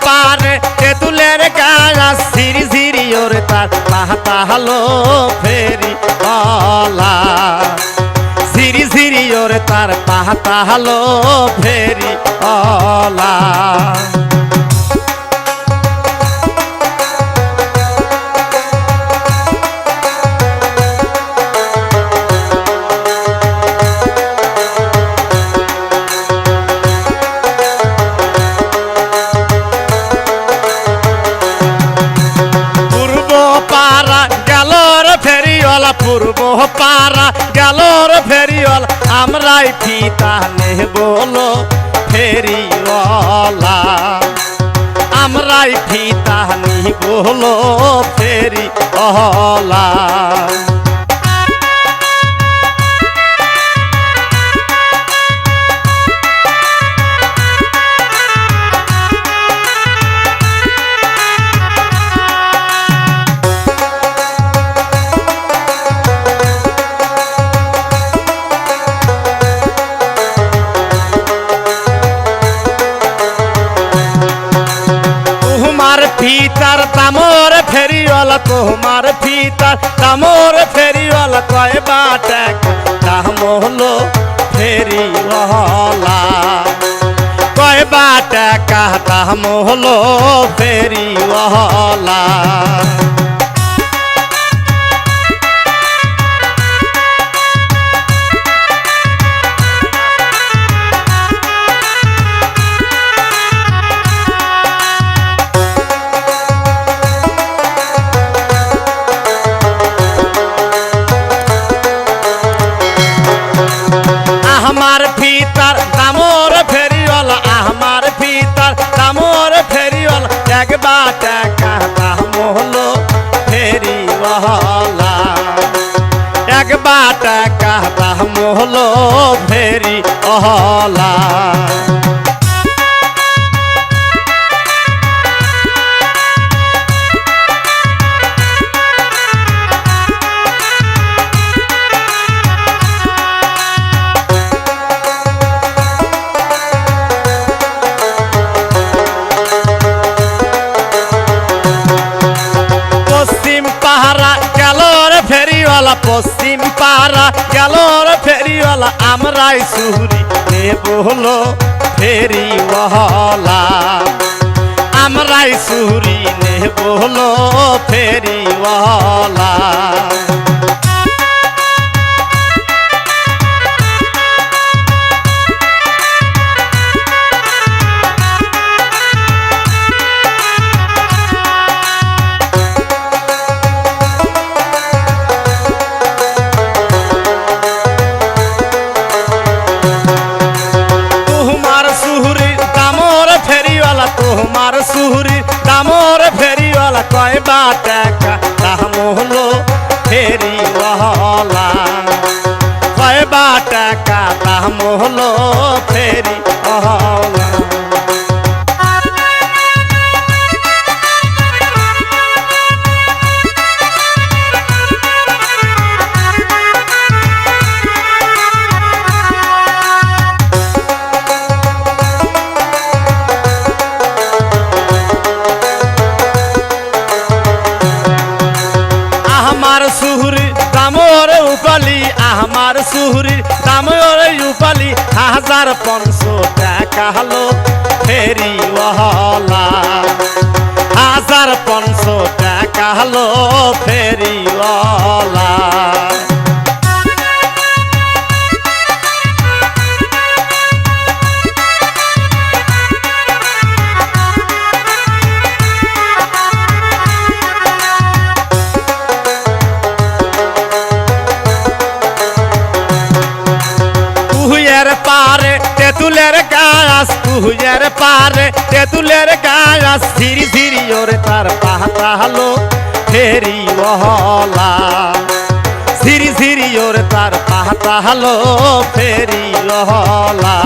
পারে তেঁতুলের গাছ ঝিরি ঝিরি ওরে তার পাতা হলো ফেরি ওলা ঝিরি ঝিরি ওরে তার পাতা হলো ফেরি ওলা পূর্ব পারা গেলর ফেরিওয়ালা আমরাই ফিতা নেহ বলো ফেরিওয়ালা আমরাই ফিতা নেহ বলো ফেরিওয়ালা ফিতার দামর ফেরিওয়ালা তোমার ফিতার দামর ফেরিওয়ালা কয় টাকা দাম হলো ফেরিওয়ালা কয় টাকা দাম হলো ফেরিওয়ালা আমার ফিতার দামর ফেরিওয়ালা আমার ফিতার দামর ফেরিওয়ালা একবার টাকা দাম হলো ফেরিওয়ালা একবার টাকা দাম হলো ফেরিওয়ালা পশ্চিম পাড়া গেলর ফেরিওয়ালা আমরাই সুরি নেব হলো ফেরিওয়ালা আমরাই সুরি নেব হলো ফেরিওয়ালা তোমার সুহুরি দামর ফেরিওয়ালা কয় টাকা দাম হলো ফেরিওয়ালা কয় টাকা দাম হলো ফেরিওয়ালা সুহুরি দামর উপালি আমার সুহুরি দামর উপালি 1500 টাকা হলো ফেরিওয়ালা 1500 টাকা হলো ফেরিওয়ালা পারে তেঁতুলের গাছ তুহিয়ার পারে তেঁতুলের গাছ ঝিরি ঝিরি ওরে তার পাতা হলো ফেরিওয়ালা ঝিরি ঝিরি ওরে তার পাতা হলো ফেরিওয়ালা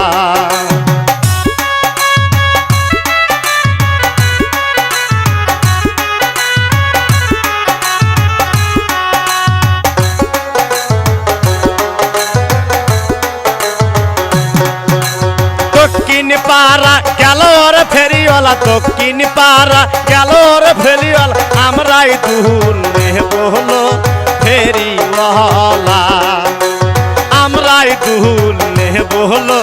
পারা গেলর ফেরিওয়ালা ফেরিওয়ালা দক্ষিণ পাড়া গেল রে ফেরিওয়ালা আমরাই দুহুল নেব হলো ফেরিওয়ালা আমরাই দুহুল নেব হলো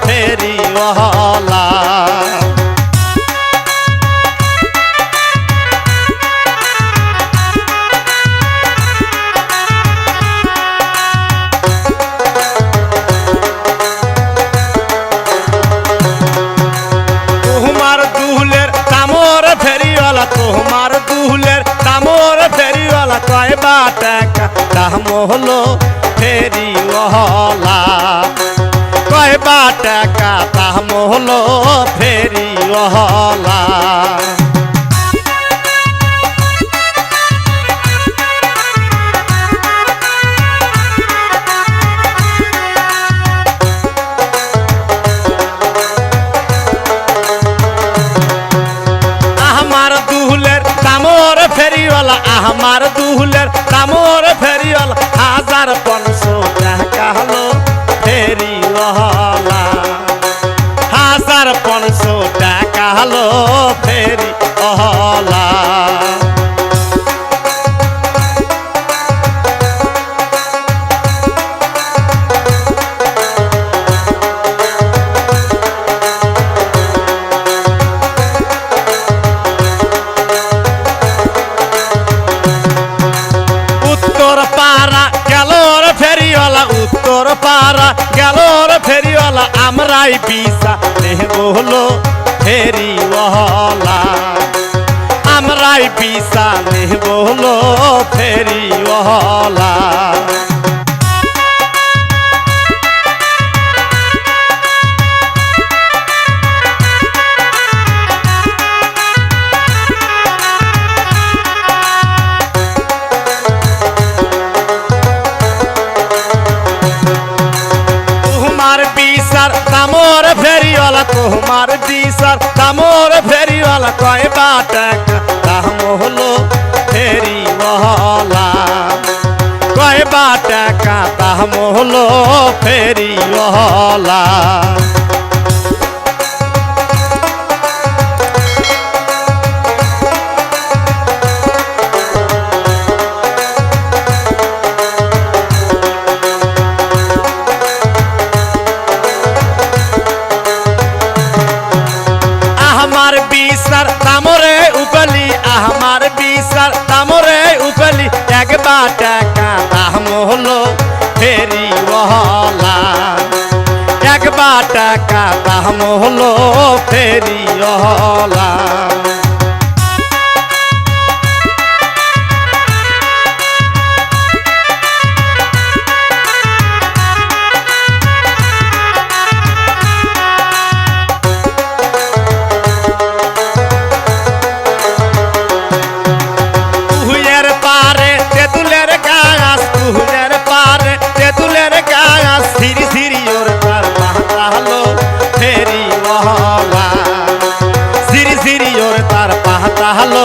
ফেরিওয়ালা তোমার দুহুলের দামর ফেরিওয়ালা কয় বা টাকা দাম হলো ফেরিওয়ালা কয় বা টাকা দাম হলো ফেরিওয়ালা ফেরিওয়ালা আমার দুহুলের দামর ফেরিওয়ালা 1500 টাকা হলো ফেরিওয়ালা 1500 টাকা হলো ফেরিওয়ালা উত্তর পাড়া গেল রে ফেরিওয়ালা আমরাই বিসা নেব হলো ফেরিওয়ালা আমরাই বিসা নেব হলো ফেরিওয়ালা দামর ফেরিওয়ালা তোমার দিশার দামর ফেরিওয়ালা কয় বা টাকা দাম হলো ফেরিওয়ালা কয় বা টাকা দাম হলো ফেরিওয়ালা আমার বিসার দামরে উপলি আমার বিসার দামরে উপলি 1 টাকা দাম হলো ফেরিওয়ালা 1 টাকা দাম হলো ফেরিওয়ালা সিরি সিরি ওর তার পাতা হলো ফেরিওয়ালা সিরি সিরি ওর তার পাতা হলো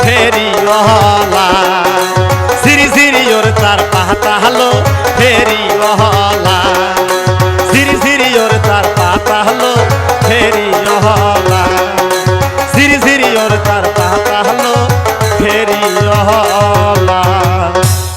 ফেরিওয়ালা সিরি সিরি ওর তার পাতা হলো ফেরিওয়ালা সিরি সিরি ওর তার পাতা হলো ফেরিওয়ালা সিরি সিরি ওর তার পাতা হলো ফেরিওয়ালা